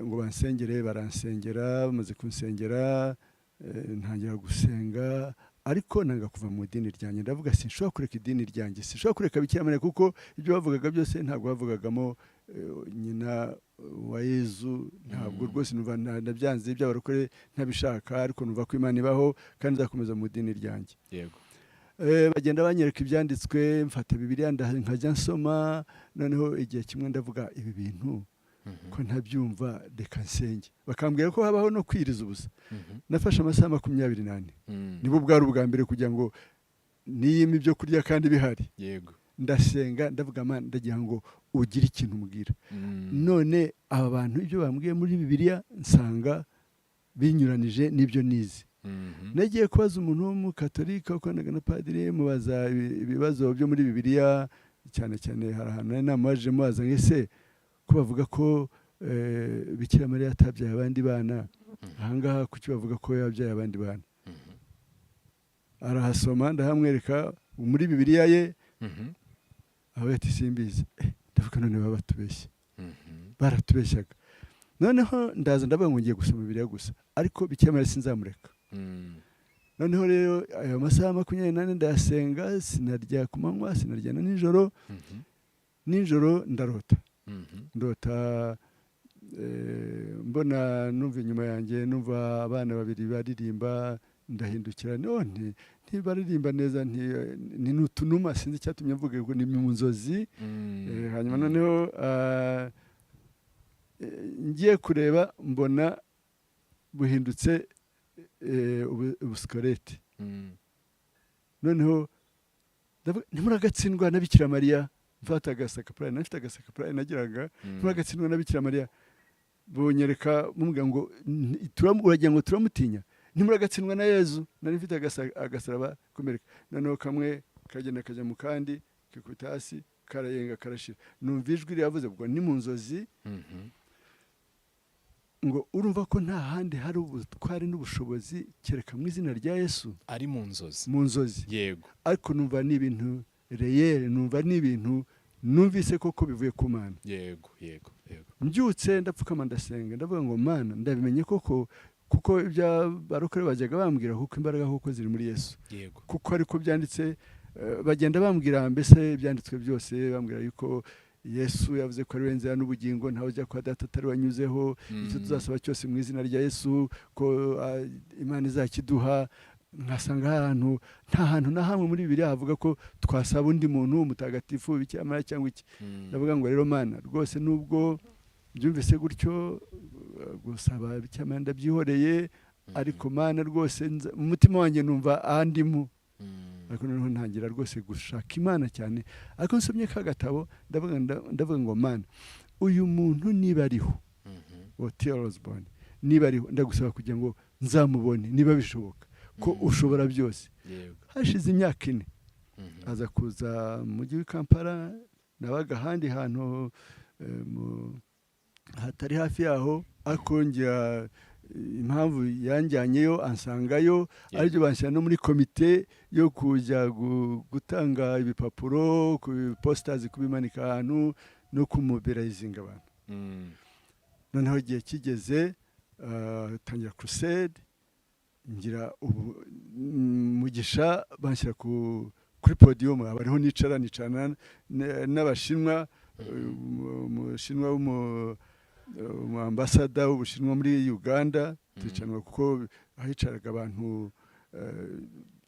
ngo bansengere, baransengera, bamaze kunsengera ntangira gusenga, ariko nanga kuva mu idini ryanjye. Ndavuga sinshobora kureka idini ryanjye, sinshobora kureka Bikira Mariya, kuko ibyo bavugaga byose ntabwo bavugagamo nyina wa Yezu. Ntabwo rwose numva nabyanze by'abarokore ntabishaka, ariko numva ko Imana ibaho kandi nzakomeza mu idini ryanjye. Yego. Bagenda banyereka ibyanditswe, mfata Bibiliya nkajya nsoma, noneho igihe kimwe ndavuga ibi bintu ko ntabyumva, reka nsenge. Bakambwira ko habaho no kwiriza ubusa. Nafashe amasaha 24. Nibo bwari ubwa mbere kugira ngo niyime ibyo kurya kandi bihari. Yego. Ndasenga ndavuga Mana, ndagira ngo ugire ikintu umbwira. None aba bantu ibyo bambwiye muri Bibiliya nsanga binyuranije n'ibyo nize. Nagiye kubaza umuntu w'umukatolika ukoranaga na padiri, mubaza ibibazo byo muri Bibiliya, cyane cyane hari ahantu inama waje mubaza ngese ko bavuga ko Bikira Mariya atabyaye abandi bana, ahangaha kuki bavuga ko yabyaye abandi bana. Arahasoma ndahamwereka muri Bibiliya ye, aho yati simbizi. Ndavuga none baba batubeshye, baratubeshyaga. Noneho ndaza ndavuga ngo ngiye gusoma Bibiliya gusa, ariko Bikira Mariya sinzamureka. Noneho rero ayo masaha 24 ndasenga, sinarya ku manywa, sinarya na nijoro. Nijoro ndarota. Ndota mbona numva inyuma yanjye, numva abana babiri baririmba, ndahindukira none ntibaririmba neza, ni nutunuma, sinzi cyatumye mvuga ngo ni mu nzozi. Hanyuma noneho ngiye kureba mbona buhindutse ubuskoreti. Noneho ntimuragatsindwa na Bikira Mariya. Mfata agasakapurari, nafite agasakapurari nagiraga, ntimuragatsindwa na Bikira Mariya. Bonyereka mubwira ngo uragira ngo turamutinya, ntimuragatsindwa na Yezu. Nari mfite agasaraba kumereka. Noneho kamwe kagenda kajya mu kandi, kikubita hasi, karayenga karashira. Numva ijwi ryavuze ngo ni mu nzozi, ngo urumva ko nta handi hari ubutwari n'ubushobozi kereka mu izina rya Yesu. Ari mu nzozi. Mu nzozi. Yego. Ariko numva ni ibintu reyere, numva ni ibintu numvise koko bivuye ku Mana. Yego, yego, yego. Mbyutse ndapfukama ndasenga, ndavuga ngo Mana, ndabimenye koko, kuko ibya barokore bajyaga bambwira kuko imbaraga koko ziri muri Yesu. Yego. Kuko ariko byanditse, bagenda bambwira mbese ibyanditswe byose, bambwira yuko Yesu yavuze ko ari we nzira n'ubugingo, ntawe ujya kwa Data atari wanyuzeho. Icyo tuzasaba cyose mu izina rya Yesu ko Imana izakiduha. Nkasanga ahantu, nta hantu na hamwe muri Bibiliya havuga ko twasaba undi muntu mutagatifu Bikira Mariya cyangwa iki. Ndavuga ngo rero Mana, rwose nubwo byumvise gutyo, gusaba Bikira Mariya ndabyihoreye, ariko Mana rwose mu mutima wanjye numva andimo. Ariko noneho ntangira rwose gushaka Imana cyane. Ariko nsomye ka gatabo ndavuga ngo Mana, uyu muntu niba ariho, Theodore Osborne niba ariho, ndagusaba kugira ngo nzamubone niba bishoboka, ko ushobora byose. Hashize imyaka 4 aza kuza mu mujyi wa Kampala, nabaga ahandi hantu hatari hafi yaho, akongera impamvu yanjyanyeyo ansangayo, aribyo banshyira no muri komite yo kujya gutanga ibipapuro ku posters, kubimanika ahantu no kumuberayizinga abantu. Noneho igihe kigeze, tangira crusade, ngira umugisha banshyira kuri podium, abariho nicarana n'abashinwa, umushinwa ambassador w'Ubushinwa muri Uganda, tucanwa kuko ahicaraga abantu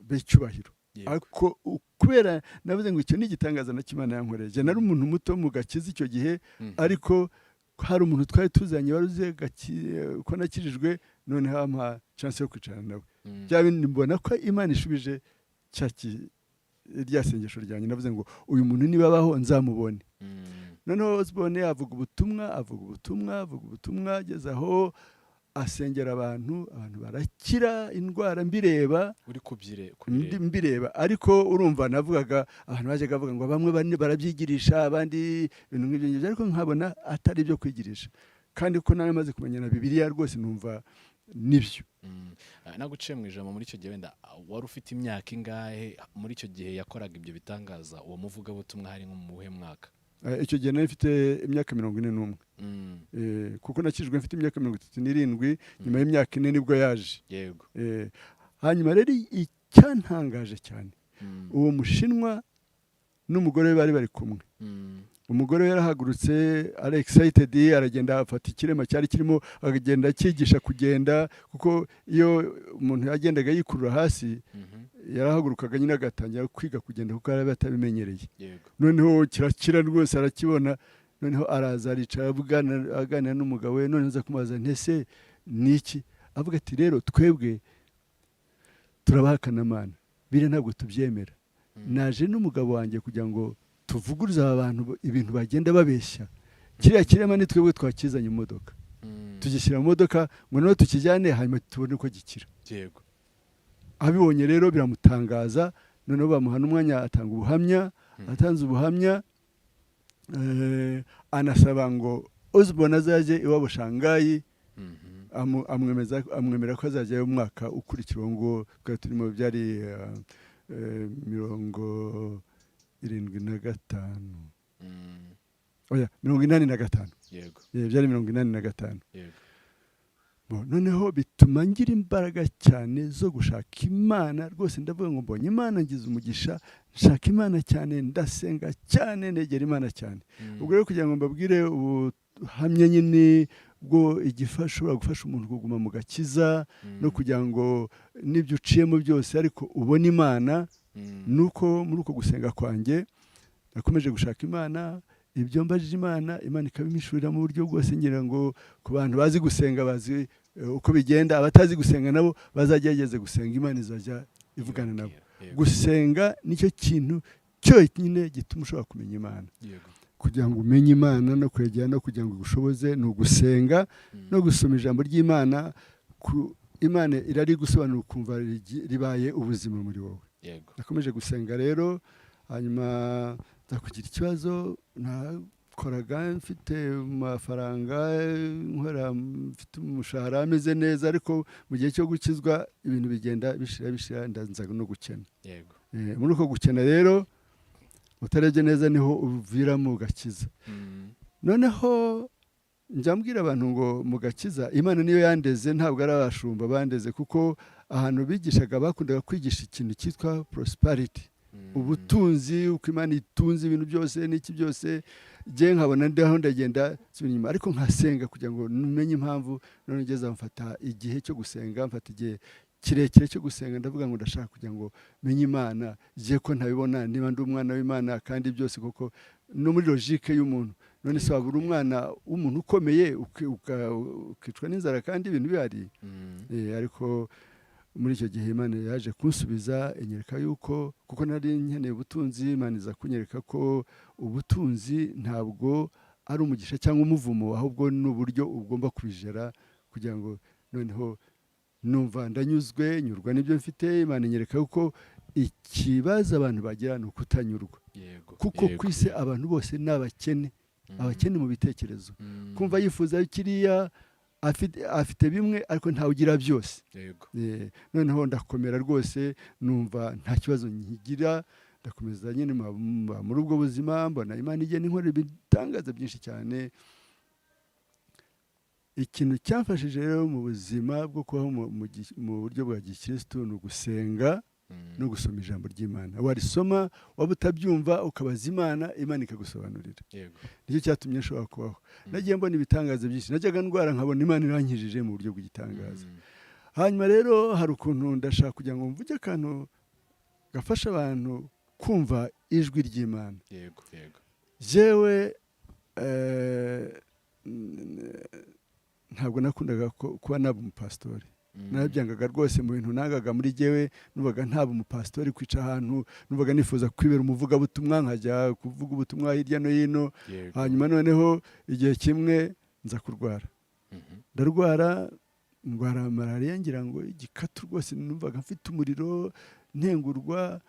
b'icyubahiro. Ariko kubera navuze ngo icyo ni igitangaza na Kimana yankoreje. Nari umuntu muto mu gakiza icyo gihe, ariko hari umuntu twari tuzanye waruze ko nakijijwe, none hampa chance yo kwicarana nawe. Bya bindi mbona ko Imana ishubije rya sengesho ryanjye. Navuze ngo uyu muntu niba abaho nzamubone. Noneho Osborne avuga ubutumwa, ageze aho asengera abantu barakira indwara mbireba, uri kubyire mbireba. Ariko urumva navugaga abantu bajyaga bavuga ngo bamwe barabyigirisha, abandi ibintu nk'ibyo, ariko nkabona atari byo kwigirisha. Kandi ko nari maze kumenya na Bibiliya rwose numva nibyo. Naguciye mu ijambo muri icyo gihe, wenda wari ufite imyaka ingahe muri icyo gihe yakoraga ibyo bitangaza? Uwo muvuga butumwa hari nko mu buhe mwaka? icyo gihe nari mfite imyaka 41 kuko nakijwe mfite imyaka 37 nyuma y'imyaka 4 nibwo yaje. Yego. Hanyuma rero icyantangaje cyane uwo mushinwa n'umugore we bari kumwe. Umugore we yarahagurutse ari excited, aragenda afata ikirema cyari kirimo akagenda akigisha kugenda, kuko iyo umuntu yagendaga yikurura hasi yarahagurukaga nyine agatangira kwiga kugenda kuko yari atabimenyereye. Noneho kirakira rwose arakibona, noneho araza aricara aganira n'umugabo we, noneho aza kumubaza ntese niki, avuga ati rero twebwe turabahakana Imana, bire ntabwo tubyemera. Naje n'umugabo wanjye kugira ngo tuvuguruze abantu ibintu bagenda babeshya. Kiriya kirema ni twebwe twakizanye imodoka, tugishyira mu modoka ngo noneho tukijyane hanyuma tubone ko gikira. Yego. Abibonye rero biramutangaza, noneho bamuha n'umwanya atanga ubuhamya. Atanze ubuhamya anasaba ngo Osborne azaje iwabo Shanghai, amwemera ko azajyayo umwaka ukurikira ngo twari turimo byari 75 oya 85. Yego. Byari 85. Yego. Noneho bituma ngira imbaraga cyane zo gushaka Imana rwose. Ndavuga ngo mbonye Imana ngize umugisha, nshaka Imana cyane, ndasenga cyane, negera Imana cyane. Ubwo rero kugira ngo mbabwire ubuhamya nyine bwo igifasha gufasha umuntu kuguma mu gakiza no kugira ngo nibyo uciyemo byose ariko ubona Imana, nuko muri uko gusenga kwanjye nakomeje gushaka Imana. Ibyo mbajije Imana ikabimishurira mu buryo bwose, ngira ngo ku bantu bazi gusenga bazi uko bigenda, abatazi gusenga nabo bazagerageze gusenga, Imana izajya ivugana nabo. Gusenga nicyo kintu cyonyine gituma ushobora kumenya Imana. Kugira ngo umenye Imana no kwegera no kugira ngo igushoboze ni ugusenga no gusoma ijambo ry'Imana. Imana irari gusobanura ukumva ribaye ubuzima muri wowe. Nakomeje gusenga rero, hanyuma kugira ikibazo nakoraga mfite amafaranga, nkora mfite umushahara ameze neza, ariko mu gihe cyo gukizwa ibintu bigenda bishira ndanza no gukena. Yego. Muri uko gukena rero utarebye neza niho uvira mu gakiza. Noneho njambwira abantu ngo mu gakiza Imana niyo yandeze, ntabwo ari abashumba bandeze, kuko ahantu bigishaga bakundaga kwigisha ikintu cyitwa prosperity, ubutunzi, uko Imana itunze ibintu byose n'iki byose. Je nkabona ndaho ndagenda inyuma, ariko nkasenga kugira ngo numenye impamvu. None ngeze mfata igihe cyo gusenga, mfata igihe kirekire cyo gusenga, ndavuga ngo ndashaka kugira ngo menye Imana, je ko ntabibona niba ndi umwana w'Imana kandi byose, kuko no muri logique y'umuntu. None se wabura umwana w'umuntu ukomeye ukicwa n'inzara kandi ibintu bihari. Ariko muri icyo gihe Imana yaje kunsubiza, inyereka yuko kuko nari nkeneye ubutunzi. Imana iza kunyereka ko ubutunzi ntabwo ari umugisha cyangwa umuvumo, ahubwo n'uburyo ugomba kubijera, kugira ngo noneho numva ndanyuzwe, nyurwa n'ibyo mfite. Imana inyereka yuko ikibazo abantu bagira ni ukutanyurwa, kuko ku isi abantu bose ni abakene, abakene mu bitekerezo. Kumva yifuza kiriya afite bimwe ariko ntawugira byose. Noneho ndakomera rwose, numva nta kibazo nkigira, ndakomeza nyine muri ubwo buzima. Mbona Imana igenda inkora ibitangaza byinshi cyane. Ikintu cyafashije rero mu buzima bwo kubaho mu buryo bwa gikristo ni ugusenga no gusoma ijambo ry'Imana. Warisoma waba utabyumva ukabaza Imana, Imana ikagusobanurira. Nicyo cyatumye nshobora kubaho. Nagiye mbona ibitangaza byinshi, najyaga ndwara nkabona Imana irankijije mu buryo bw'igitangaza. Hanyuma rero hari ukuntu ndashaka kugira ngo mvuge akantu gafasha abantu kumva ijwi ry'Imana. Jewe ntabwo nakundaga kuba naba umupasitori. Narabyangaga rwose mu bintu nangaga muri jewe, nubaga ntaba umupasitori, kwica ahantu, nubaga nifuza kwibera umuvugabutumwa, nkajya kuvuga ubutumwa hirya no hino. Hanyuma noneho igihe kimwe nza kurwara. Ndwara malaria, ngira ngo igikatu rwose. Numvaga mfite umuriro, ntengurwa,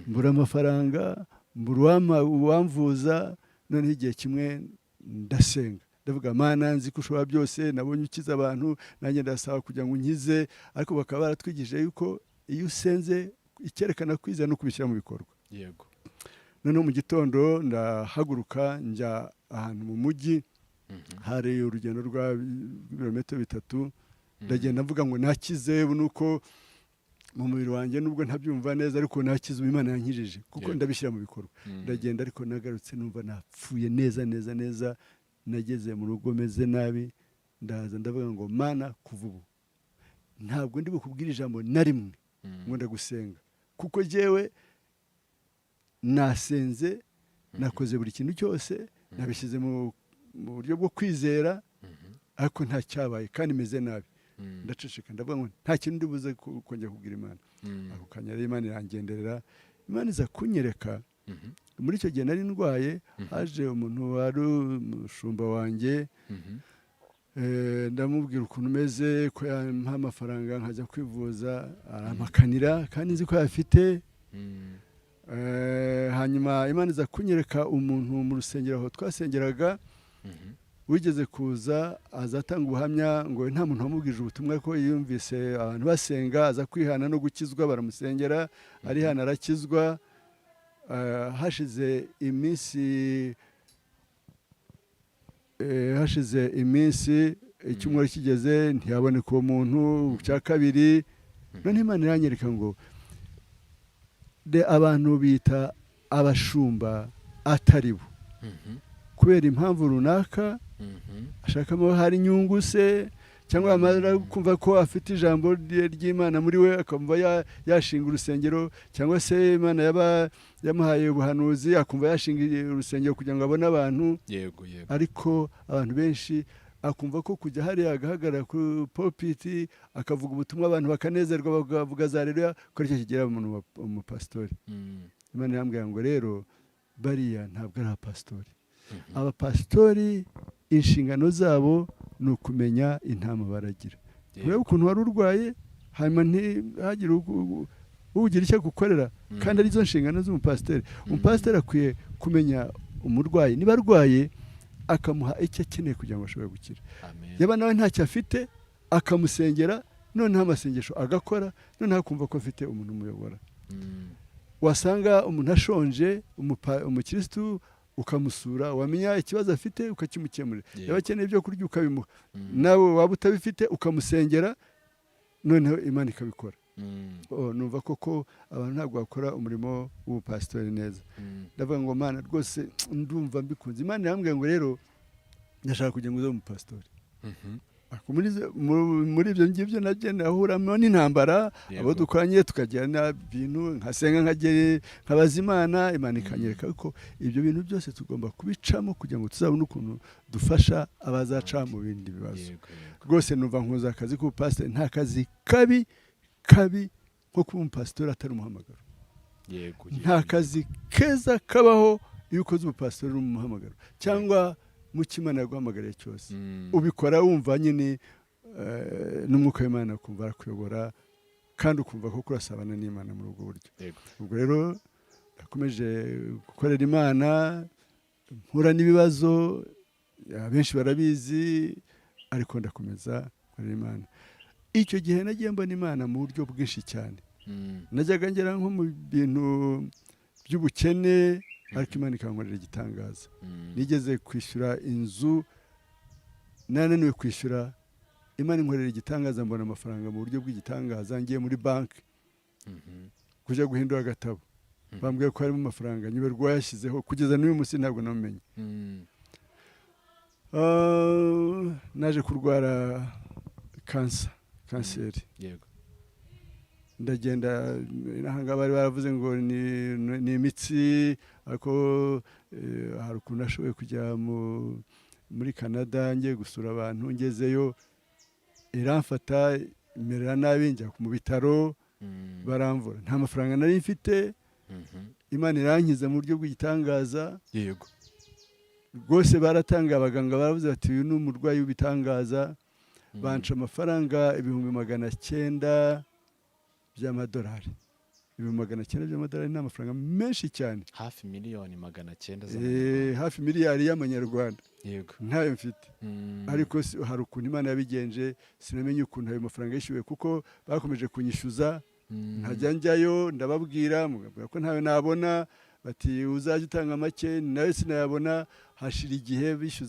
mbura amafaranga, mbura uwamvuza. Noneho igihe kimwe ndasenga, ndavuga Mana, nzi ko ushobora byose, nabonye ukiza abantu, nanjye ndasaba kugira ngo unkize. Ariko bakaba baratwigishije yuko iyo usenze icyerekana kwiza no kubishyira mu bikorwa. noneho mu gitondo ndahaguruka njya ahantu mu mujyi hari urugendo rwa birometero 3 ndagenda mvuga ngo nakize nuko mu mubiri wanjye nubwo ntabyumva neza ariko nakize Imana yankijije kuko ndabishyira mu bikorwa ndagenda ariko nagarutse numva napfuye neza nageze mu rugo meze nabi ndaza ndavuga ngo Mana kuva ubu ntabwo ndi bukubwira ijambo na rimwe ngo ndagusenga kuko jewe nasenze nakoze buri kintu cyose nabishyize mu buryo bwo kwizera ariko nta cyabaye kandi meze nabi ndaceceka ndavuga ngo nta kintu ndibuze kongera kubwira Imana ako kanya rero Imana irangenderera Imana iza kunyereka muri icyo gihe nari ndwaye haje umuntu wari umushumba wanjye ndamubwira ukuntu umeze ko yampa amafaranga nkajya kwivuza arampakanira kandi nzi ko yafite hanyuma Imana iza kunyereka umuntu mu rusengero aho twasengeraga wigeze kuza azatanga ubuhamya ngo nta muntu wamubwije ubutumwa ko yumvise abantu basenga aza kwihana no gukizwa baramusengera arihana arakizwa hashize iminsi icyumweru kigeze ntiyaboneka uwo muntu cya kabiri none Imana iranyereka ngo abantu bita abashumba atari bo kubera impamvu runaka ashakamo hari inyungu se cyangwa amara kumva ko afite ijambo ry'Imana muri we akumva yashinga urusengero cyangwa se Imana yamuhaye ubuhanuzi akumva yashinga urusengero kugira ngo abone abantu ariko abantu benshi akumva ko kujya hariya agahagarara ku pulpiti akavuga ubutumwa abantu bakanezerwa bakavuga za Haleluya ko aricyo kigera umuntu umupasitori Imana irambwira ngo rero bariya ntabwo ari abapasitori abapasitori inshingano zabo ni ukumenya intama baragira urebe ukuntu wari urwaye hanyuma ntihagire ugira icyo gukorera kandi arizo nshingano z'umupasitori umupasitori akwiye kumenya umurwayi niba arwaye akamuha icyo akeneye kugira ngo ashobore gukira yaba nawe ntacyo afite akamusengera noneho amasengesho agakora noneho akumva ko afite umuntu umuyobora wasanga umuntu ashonje umukirisitu ukamusura wamenya ikibazo afite ukakimukemurira yaba akeneye ibyo kurya ukabimuha nawe waba utabifite ukamusengera noneho Imana ikabikora numva koko abantu ntabwo bakora umurimo w'ubupasitori neza ndavuga ngo Mana rwose ndumva mbikunze Imana irambwira ngo rero ndashaka kugira ngo uze umupasitori muri ibyo ngibyo nagenda ahuramo n'intambara abo dukoranye tukagirana ibintu nkasenga nkabaza Imana ikanyereka ko ibyo bintu byose tugomba kubicamo kugira ngo tuzabone ukuntu dufasha abazaca mu bindi bibazo rwose numva nkuza akazi k'ubupasitori nta kazi kabi nko kuba umupasitori atari umuhamagaro nta kazi keza kabaho iyo ukoze ubupasitori uri umuhamagaro cyangwa mu Imana yaguhamagariye cyose ubikora wumva nyine n'umwuka w'Imana akumva arakuyobora kandi ukumva ko kurasabana n'Imana muri ubwo buryo ubwo rero nakomeje gukorera Imana mpura n'ibibazo abenshi barabizi ariko ndakomeza gukorera Imana icyo gihe nagiye mbona Imana mu buryo bwinshi cyane najyaga ngera nko mu bintu by'ubukene ariko Imana ikankorera igitangaza nigeze kwishyura inzu nananiwe kwishyura Imana inkorera igitangaza mbona amafaranga mu buryo bw'igitangaza ngiye muri banki kujya guhindura agatabo bambwiye ko harimo amafaranga nyoberwa yashyizeho kugeza n'uyu munsi ntabwo namumenye naje kurwara kanseri ndagenda n'ahanga bari baravuze ngo ni imitsi ariko hari ukuntu nashoboye kujya muri Canada ngiye gusura abantu ngezeyo iramfata imerera nabi njya mu bitaro baramvura nta mafaranga nari mfite Imana irankiza mu buryo bw'igitangaza rwose baratanga abaganga baravuze bati uyu ni umurwayi w'ibitangaza banca amafaranga 900 by'amadolari 900 by'amadolari ni amafaranga menshi cyane hafi miliyoni 900 hafi miliyari y'amanyarwanda ntayo mfite ariko hari ukuntu Imana yabigenje sinamenye ukuntu ayo mafaranga yishyuwe kuko bakomeje kunyishyuza ntajya njyayo ndababwira mugabwira ko ntayo nabona bati uzajya utanga make nawe sinayabona hashira igihe bishyuza